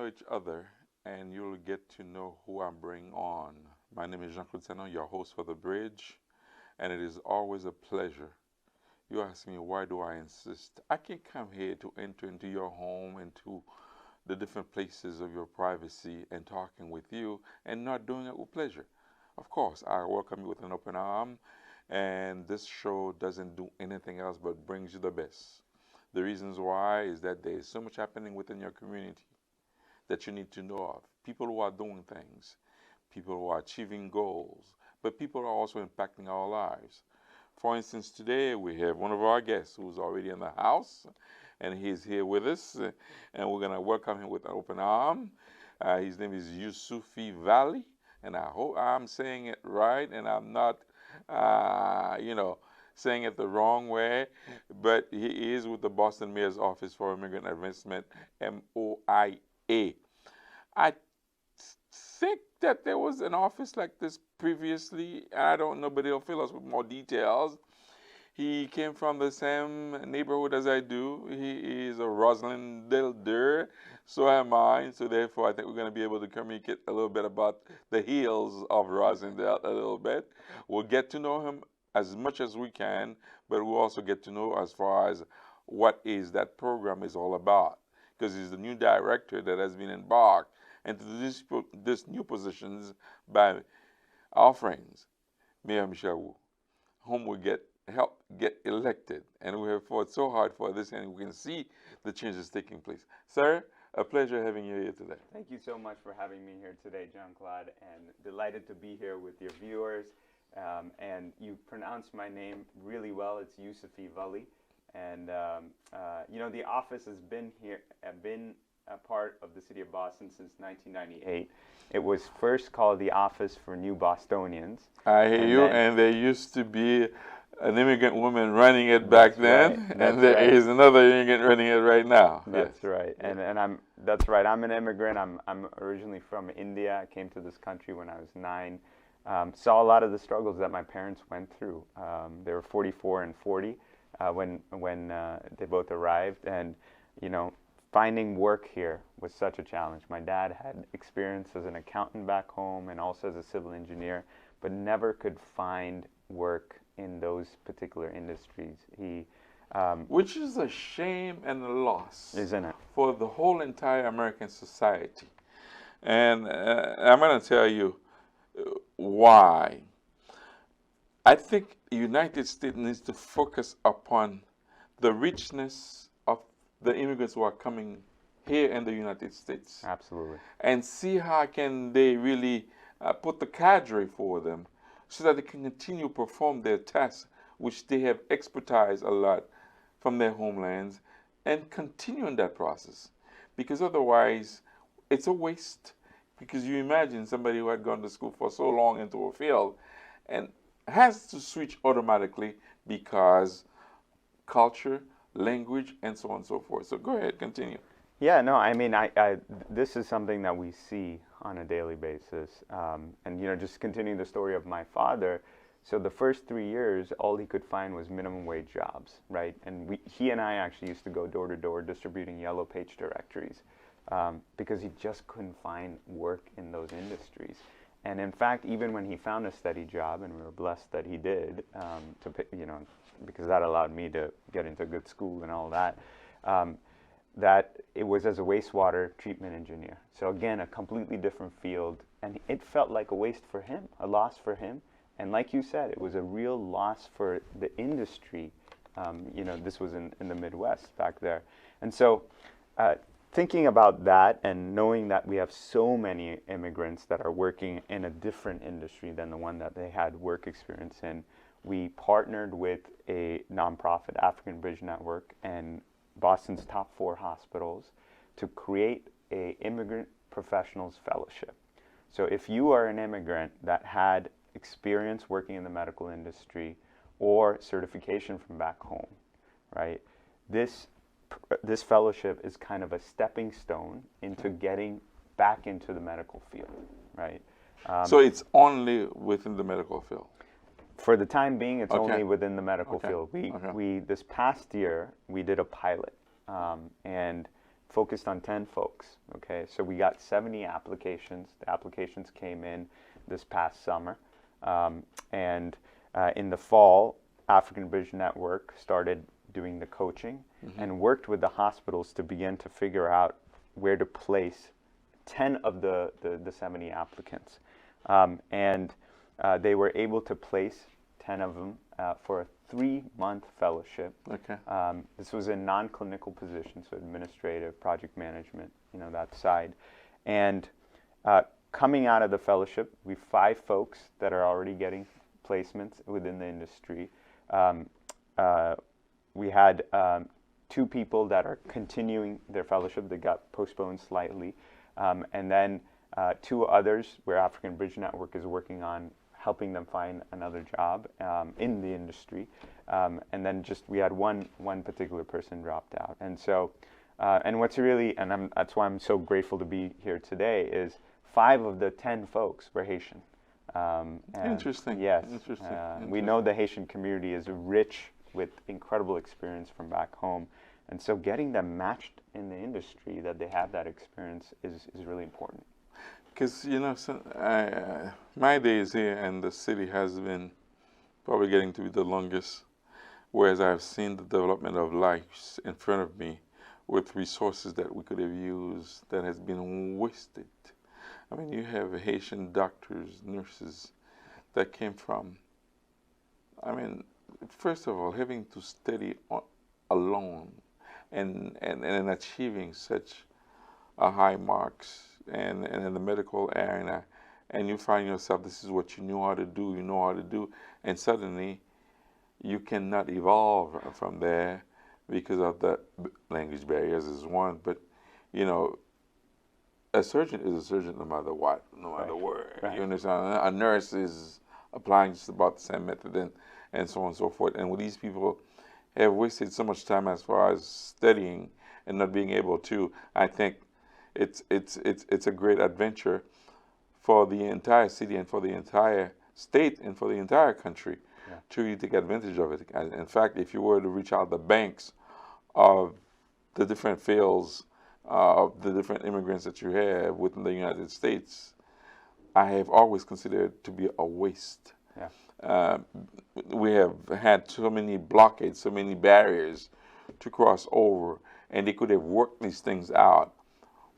each other, and you'll get to know who I'm bringing on. My name is Jean-Claude Sanon, your host for The Bridge, and it is always a pleasure. You ask me, why do I insist? I can come here to enter into your home, into the different places of your privacy, and talking with you, and not doing it with pleasure. Of course, I welcome you with an open arm, and this show doesn't do anything else but brings you the best. The reasons why is that there is so much happening within your community that you need to know of. People who are doing things, people who are achieving goals, but people are also impacting our lives. For instance, today we have one of our guests who's already in the house, and he's here with us, and we're going to welcome him with an open arm. His name is YUSUFI Vali, and I hope I'm saying it right, and I'm not, saying it the wrong way, but he is with the Boston Mayor's Office for Immigrant Advancement, MOIA. I think that there was an office like this previously. I don't know, but he'll fill us with more details. He came from the same neighborhood as I do. He is a Rosalinder, so am I. So therefore, I think we're going to be able to communicate a little bit about the hills of Rosendale a little bit. We'll get to know him as much as we can, but we'll also get to know as far as what is that program is all about, because he's the new director that has been embarked into this new positions by our friends, Mayor Michel Wu, whom we help get elected, and we have fought so hard for this, and we can see the changes taking place. Sir, a pleasure having you here today. Thank you so much for having me here today, Jean-Claude, and delighted to be here with your viewers. And you pronounced my name really well. It's YUSUFI Vali, and the office has been a part of the city of Boston since 1998. It was first called the Office for New Bostonians. I hear you, and there used to be an immigrant woman running it back then, and there is another immigrant running it right now. That's right, and that's right. I'm an immigrant. I'm originally from India. I came to this country when I was 9. Saw a lot of the struggles that my parents went through. They were 44 and 40 when they both arrived, and finding work here was such a challenge. My dad had experience as an accountant back home and also as a civil engineer, but never could find work in those particular industries. Which is a shame and a loss, isn't it, for the whole entire American society. And I'm going to tell you why. I think the United States needs to focus upon the richness of the immigrants who are coming here in the United States. Absolutely. And see how can they really put the cadre for them so that they can continue to perform their tasks, which they have expertise a lot from their homelands, and continue in that process. Because otherwise, it's a waste. Because you imagine somebody who had gone to school for so long into a field and has to switch automatically because culture, language, and so on and so forth. So go ahead, continue. Yeah, no, I mean, this is something that we see on a daily basis. And, just continuing the story of my father, so the first 3 years, all he could find was minimum wage jobs, right? And he and I actually used to go door to door distributing yellow page directories because he just couldn't find work in those industries. And in fact, even when he found a steady job, and we were blessed that he did, because that allowed me to get into a good school and all that, that it was as a wastewater treatment engineer. So again, a completely different field, and it felt like a waste for him, a loss for him. And like you said, it was a real loss for the industry. This was in the Midwest back there. And so thinking about that and knowing that we have so many immigrants that are working in a different industry than the one that they had work experience in, we partnered with a nonprofit, African Bridge Network, and Boston's top 4 hospitals to create a Immigrant Professionals Fellowship. So if you are an immigrant that had experience working in the medical industry or certification from back home, right, this fellowship is kind of a stepping stone into getting back into the medical field, right? So it's only within the medical field? For the time being, it's only within the medical field. We this past year, we did a pilot, and focused on 10 folks. Okay, so we got 70 applications. The applications came in this past summer, and in the fall, African Bridge Network started doing the coaching and worked with the hospitals to begin to figure out where to place 10 of the 70 applicants. And they were able to place 10 of them for a 3-month fellowship. Okay. This was in non-clinical positions, so administrative, project management, that side. And coming out of the fellowship, we have 5 folks that are already getting placements within the industry. We had 2 people that are continuing their fellowship that got postponed slightly. And then 2 others where African Bridge Network is working on helping them find another job in the industry. And then we had one particular person dropped out. And so, and what's really, and that's why I'm so grateful to be here today, is 5 of the 10 folks were Haitian. Interesting. Yes. Interesting. We know the Haitian community is rich with incredible experience from back home. And so getting them matched in the industry that they have that experience is really important. Because, my days here in the city has been probably getting to be the longest, whereas I've seen the development of lives in front of me with resources that we could have used that has been wasted. I mean, you have Haitian doctors, nurses that came from, first of all, having to study alone and achieving such a high marks and in the medical arena, and you find yourself, this is what you know how to do, and suddenly you cannot evolve from there because of the language barriers is one, but a surgeon is a surgeon no matter what, no matter where. Right. You understand? A nurse is applying just about the same method and so on and so forth. And with these people have wasted so much time as far as studying and not being able to, I think it's a great adventure for the entire city and for the entire state and for the entire country to really take advantage of it. In fact, if you were to reach out the banks of the different fields of the different immigrants that you have within the United States, I have always considered it to be a waste. We have had so many blockades, so many barriers to cross over, and they could have worked these things out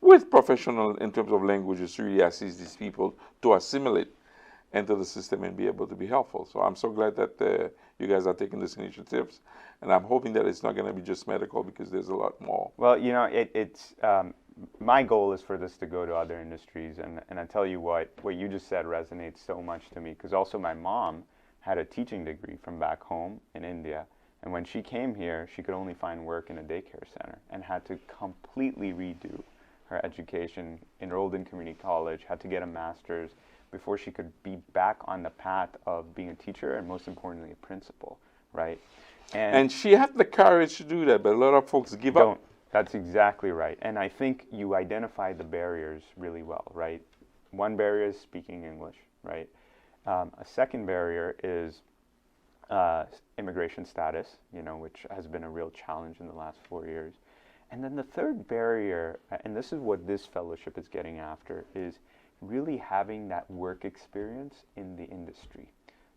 with professional in terms of languages to really assist these people to assimilate into the system and be able to be helpful. So I'm so glad that you guys are taking these initiatives, and I'm hoping that it's not going to be just medical because there's a lot more. Well, it's my goal is for this to go to other industries, and I tell you what you just said resonates so much to me, because also my mom had a teaching degree from back home in India, and when she came here, she could only find work in a daycare center and had to completely redo her education, enrolled in community college, had to get a master's before she could be back on the path of being a teacher and, most importantly, a principal, right? And she had the courage to do that, but a lot of folks give up. That's exactly right. And I think you identify the barriers really well, right? One barrier is speaking English, right? A second barrier is immigration status, which has been a real challenge in the last 4 years. And then the third barrier, and this is what this fellowship is getting after, is really having that work experience in the industry.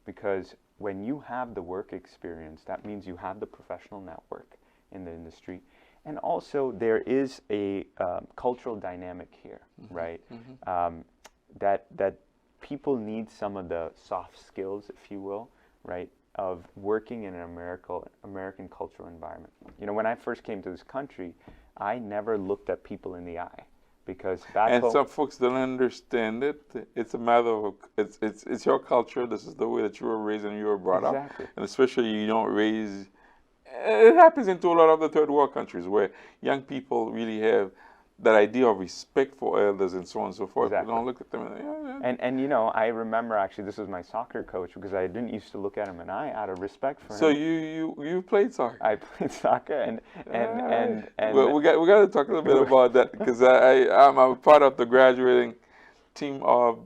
Because when you have the work experience, that means you have the professional network in the industry. And also there is a cultural dynamic here, right? That people need some of the soft skills, if you will, right, of working in an American cultural environment. When I first came to this country, I never looked at people in the eye, because back home, some folks don't understand it. It's a matter of it's your culture. This is the way that you were raised and you were brought up, and especially you don't raise. It happens into a lot of the third world countries where young people really have that idea of respect for elders and so on and so forth. You don't look at them. And I remember actually this was my soccer coach, because I didn't used to look at him in the eye out of respect for him. So you played soccer. I played soccer and well, we got to talk a little bit about that, because I'm a part of the graduating team of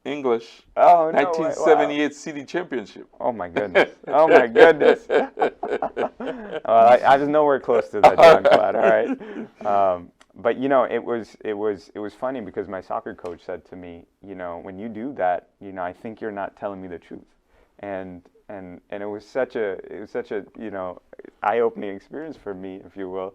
English 1978 city championship. Oh my goodness! Oh my goodness! I was nowhere close to that, John Clad. All right. But you know, it was funny because my soccer coach said to me, you know, when you do that, you know, I think you're not telling me the truth, and it was such a you know, eye-opening experience for me, if you will,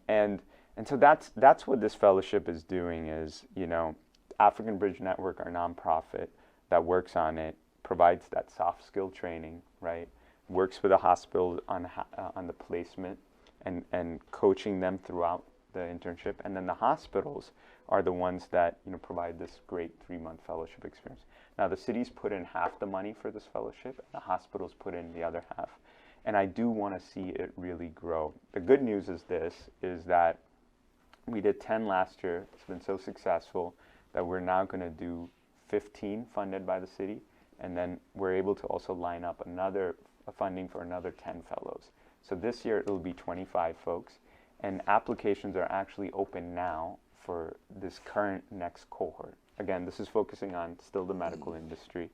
and so that's what this fellowship is doing is, you know, African Bridge Network, our nonprofit that works on it, provides that soft skill training, right? Works with the hospital on the placement and coaching them throughout the internship, and then the hospitals are the ones that, you know, provide this great 3-month fellowship experience. Now the cities put in half the money for this fellowship, and the hospitals put in the other half, and I do want to see it really grow. The good news is that we did 10 last year. It's been so successful that we're now going to do 15 funded by the city, and then we're able to also line up another funding for another 10 fellows. So this year it'll be 25 folks, and applications are actually open now for this current next cohort. Again, this is focusing on still the medical industry,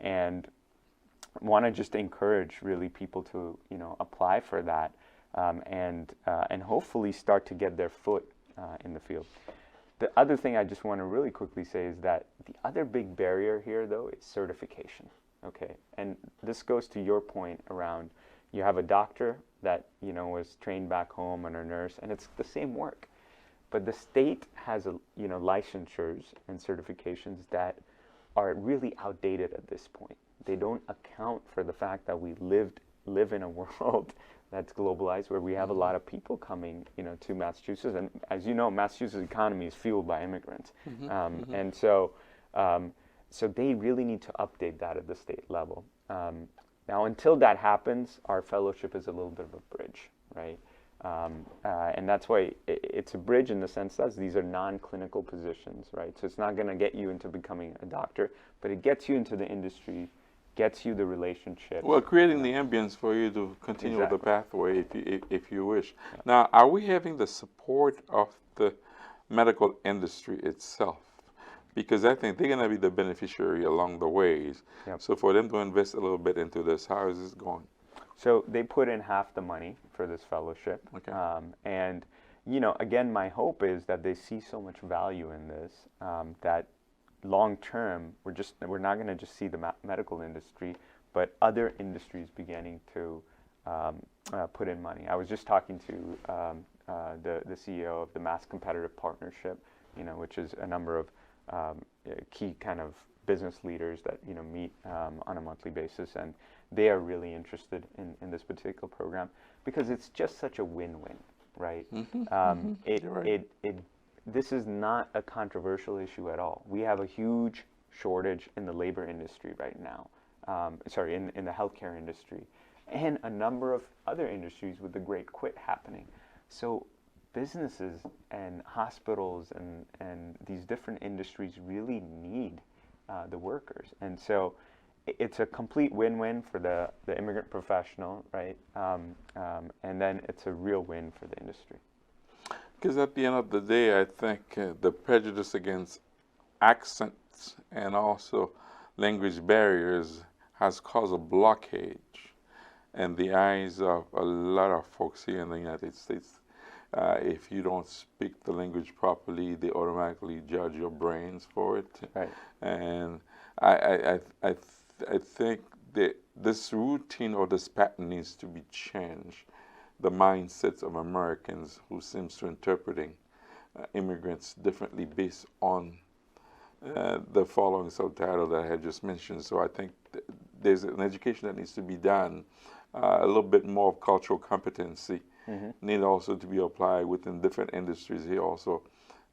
and want to just encourage really people to, you know, apply for that, and hopefully start to get their foot in the field. The other thing I just want to really quickly say is that the other big barrier here, though, is certification. Okay, and this goes to your point around, you have a doctor that, you know, was trained back home, and a nurse, and it's the same work, but the state has you know, licensures and certifications that are really outdated at this point. They don't account for the fact that we live in a world that's globalized, where we have a lot of people coming, you know, to Massachusetts, and as you know, Massachusetts' economy is fueled by immigrants, and so they really need to update that at the state level. Now, until that happens, our fellowship is a little bit of a bridge, right? And that's why it's a bridge in the sense that these are non-clinical positions, right? So it's not going to get you into becoming a doctor, but it gets you into the industry, gets you the relationships. Well, creating the ambience for you to continue with the Exactly. pathway if you wish. Now, are we having the support of the medical industry itself? Because I think they're going to be the beneficiary along the ways. Yep. So for them to invest a little bit into this, how is this going? So they put in half the money for this fellowship. Okay. And, you know, again, my hope is that they see so much value in this, that long term, we're not going to just see the medical industry, but other industries beginning to put in money. I was just talking to the CEO of the Mass Competitive Partnership, you know, which is a number of key kind of business leaders that, you know, meet on a monthly basis, and they are really interested in this particular program because it's just such a win-win, right? You're right. This is not a controversial issue at all. We have a huge shortage in the labor industry right now, in the healthcare industry, and a number of other industries with the great quit happening. So businesses and hospitals and these different industries really need the workers. And so it's a complete win-win for the immigrant professional, right? And then it's a real win for the industry. Because at the end of the day, I think the prejudice against accents and also language barriers has caused a blockage in the eyes of a lot of folks here in the United States. If you don't speak the language properly, they automatically judge your brains for it. Right. And I think that this routine or this pattern needs to be changed. The mindsets of Americans who seems to interpreting immigrants differently based on the following subtitle that I had just mentioned. So I think there's an education that needs to be done, a little bit more of cultural competency need also to be applied within different industries here also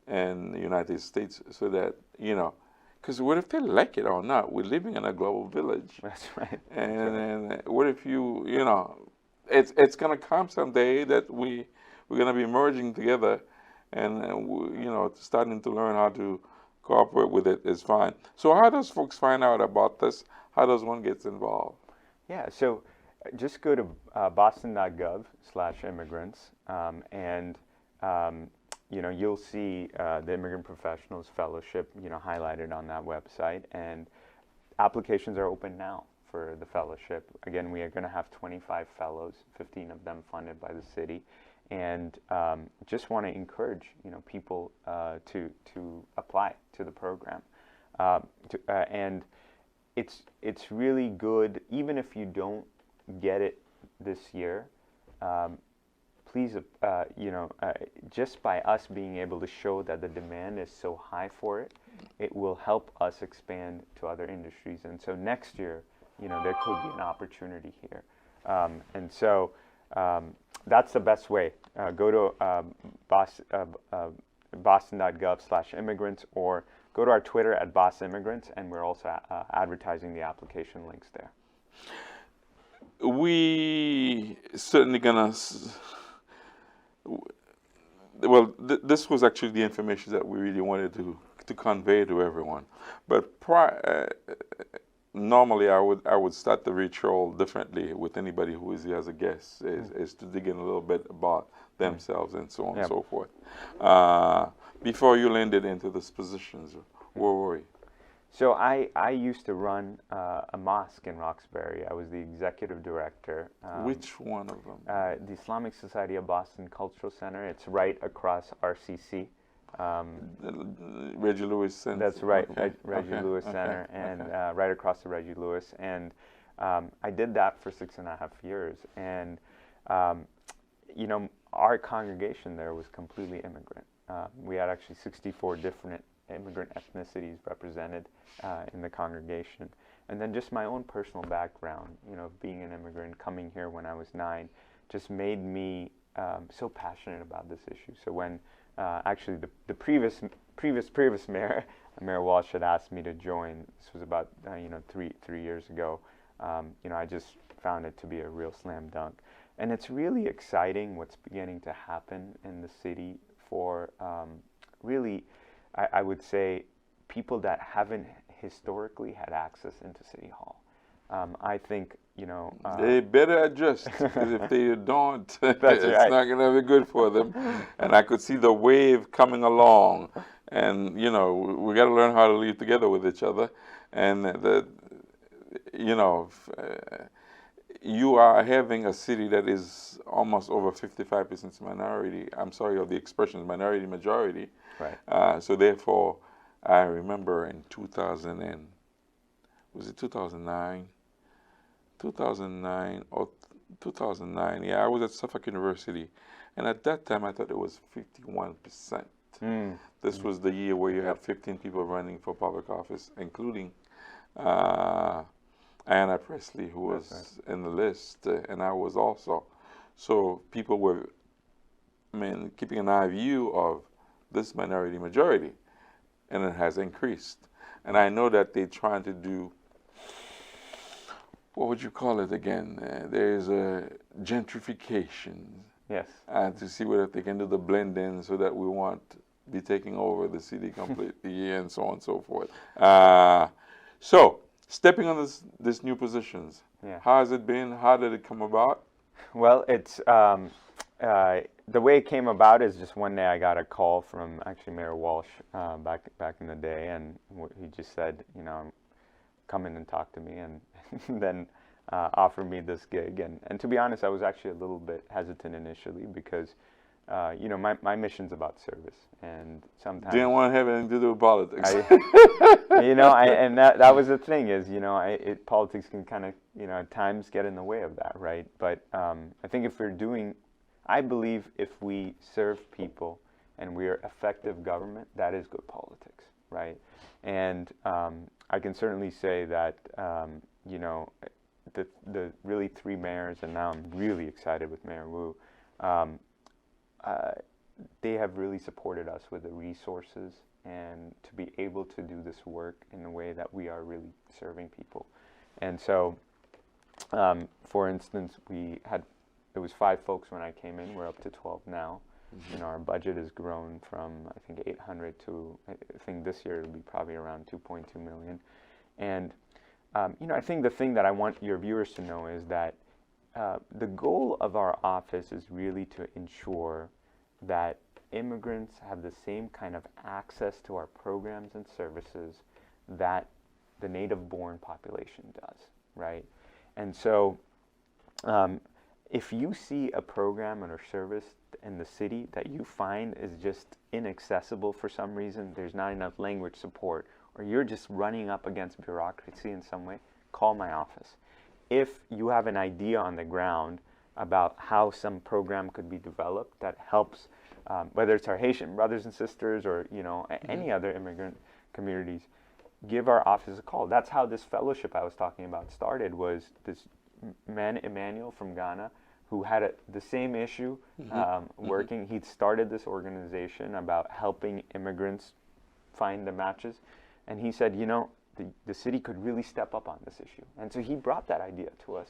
in the United States, so that, you know, because what if they like it or not? We're living in a global village. That's right. And what if you know, it's going to come someday that we're going to be merging together, and you know, starting to learn how to cooperate with it is fine. So how does folks find out about this? How does one get involved? Yeah, so just go to boston.gov/immigrants, and you know, you'll see the Immigrant Professionals Fellowship, you know, highlighted on that website, and applications are open now for the fellowship. Again, we are going to have 25 fellows, 15 of them funded by the city, and just want to encourage people to apply to the program, and it's really good even if you don't get it this year. Please, just by us being able to show that the demand is so high for it, it will help us expand to other industries. And so next year, there could be an opportunity here. And so that's the best way. Go to boston.gov/immigrants, or go to our Twitter at @BostonImmigrants, and we're also advertising the application links there. We certainly gonna. Well, this was actually the information that we really wanted to convey to everyone. But normally, I would start the ritual differently with anybody who is here as a guest, is to dig in a little bit about themselves and so on and so forth. Before you landed into these positions, where were you? So I used to run a mosque in Roxbury. I was the executive director. Which one of them? The Islamic Society of Boston Cultural Center. It's right across RCC. Reggie Lewis Center. That's right, Okay. Reggie Lewis Center, and right across the Reggie Lewis. And I did that for 6.5 years. And our congregation there was completely immigrant. We had actually 64 different immigrant ethnicities represented in the congregation. And then just my own personal background, being an immigrant, coming here when I was 9, just made me so passionate about this issue. So when actually the previous mayor, Mayor Walsh, had asked me to join, this was about 3 years ago, I just found it to be a real slam dunk. And it's really exciting what's beginning to happen in the city for really, I would say, people that haven't historically had access into City Hall. I think, they better adjust, because if they don't, it's right. not going to be good for them. And I could see the wave coming along. And, we got to learn how to live together with each other. And, you are having a city that is almost over 55% minority. I'm sorry of the expression, minority majority. Right. So therefore, I remember in 2009? 2009 or 2009. Yeah, I was at Suffolk University, and at that time I thought it was 51%. This was the year where you had 15 people running for public office, including Ayanna Presley, who was in the list, and I was also. So people were, keeping an eye view of this minority majority, and it has increased. And I know that they're trying to do, what would you call it again? There's a gentrification. Yes. To see whether they can do the blend in so that we won't be taking over the city completely and so on and so forth. So, stepping on this new positions, how has it been? How did it come about? Well, it's the way it came about is just one day I got a call from actually Mayor Walsh back in the day, and he just said, come in and talk to me, and then offered me this gig. And to be honest, I was actually a little bit hesitant initially because, my mission's about service, and sometimes didn't want to have anything to do with politics. And that was the thing is, politics can kind of, at times get in the way of that, right? But I think I believe if we serve people and we are effective government, that is good politics, right? And I can certainly say that, the really 3 mayors, and now I'm really excited with Mayor Wu, they have really supported us with the resources and to be able to do this work in a way that we are really serving people. And so, for instance, it was 5 folks when I came in. We're up to 12 now. Our budget has grown from, I think, 800 to, I think this year it'll be probably around 2.2 million. And, I think the thing that I want your viewers to know is that the goal of our office is really to ensure that immigrants have the same kind of access to our programs and services that the native-born population does, right? And so, if you see a program or service in the city that you find is just inaccessible for some reason, there's not enough language support, or you're just running up against bureaucracy in some way, call my office. If you have an idea on the ground about how some program could be developed that helps, whether it's our Haitian brothers and sisters or any other immigrant communities, give our office a call. That's how this fellowship I was talking about started. Was this man Emmanuel from Ghana who had the same issue working. He'd started this organization about helping immigrants find the matches, and he said, the city could really step up on this issue. And so he brought that idea to us.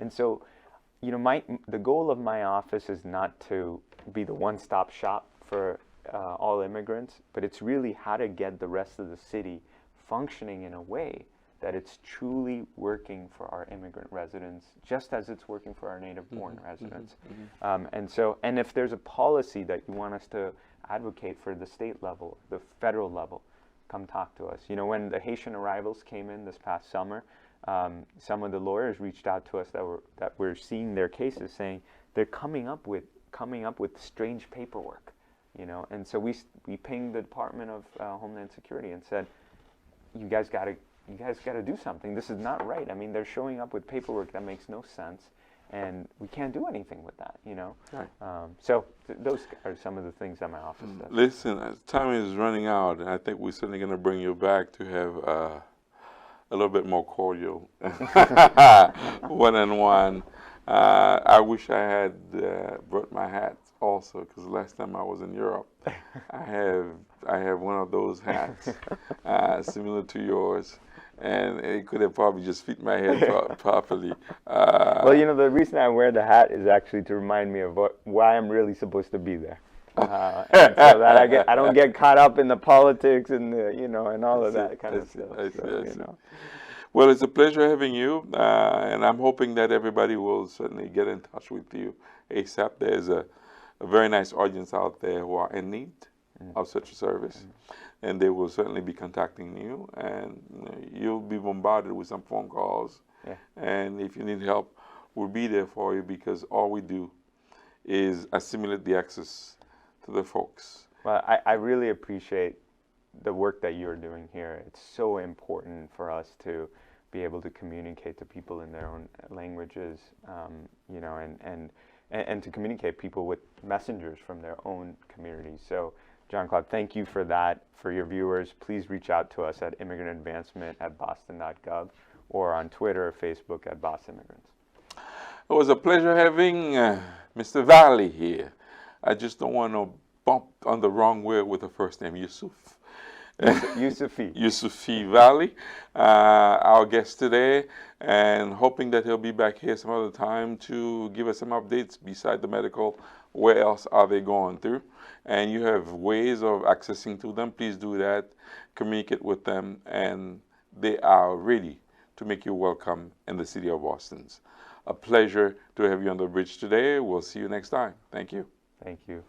And so, the goal of my office is not to be the one-stop shop for all immigrants, but it's really how to get the rest of the city functioning in a way that it's truly working for our immigrant residents, just as it's working for our native-born residents. And if there's a policy that you want us to advocate for the state level, the federal level, come talk to us. When the Haitian arrivals came in this past summer, some of the lawyers reached out to us that were seeing their cases, saying they're coming up with strange paperwork, And so we pinged the Department of Homeland Security and said, you guys got to do something. This is not right. I mean, they're showing up with paperwork that makes no sense, and we can't do anything with that, Right. So those are some of the things that my office does. Listen, time is running out, and I think we're certainly going to bring you back to have a little bit more cordial one-on-one. I wish I had brought my hat also, because last time I was in Europe, I have one of those hats similar to yours, and it could have probably just fit my head properly. Well, the reason I wear the hat is actually to remind me of why I'm really supposed to be there, and so that I don't get caught up in the politics and and all of that kind of stuff. Well, it's a pleasure having you, and I'm hoping that everybody will certainly get in touch with you ASAP. There's a very nice audience out there who are in need of such a service, and they will certainly be contacting you, and you'll be bombarded with some phone calls. Yeah. And if you need help, we'll be there for you, because all we do is assimilate the access to the folks. Well, I really appreciate the work that you're doing here. It's so important for us to be able to communicate to people in their own languages, and to communicate people with messengers from their own communities. So, John-Claude, thank you for that. For your viewers, please reach out to us at immigransadvancement@boston.gov or on Twitter or Facebook at Boston Immigrants. It was a pleasure having Mr. Valley here. I just don't want to bump on the wrong word with the first name, Yusuf. YUSUFI Vali, our guest today, and hoping that he'll be back here some other time to give us some updates beside the medical. Where else are they going through? And you have ways of accessing to them. Please do that. Communicate with them, and they are ready to make you welcome in the city of Boston. A pleasure to have you on the bridge today. We'll see you next time. Thank you. Thank you.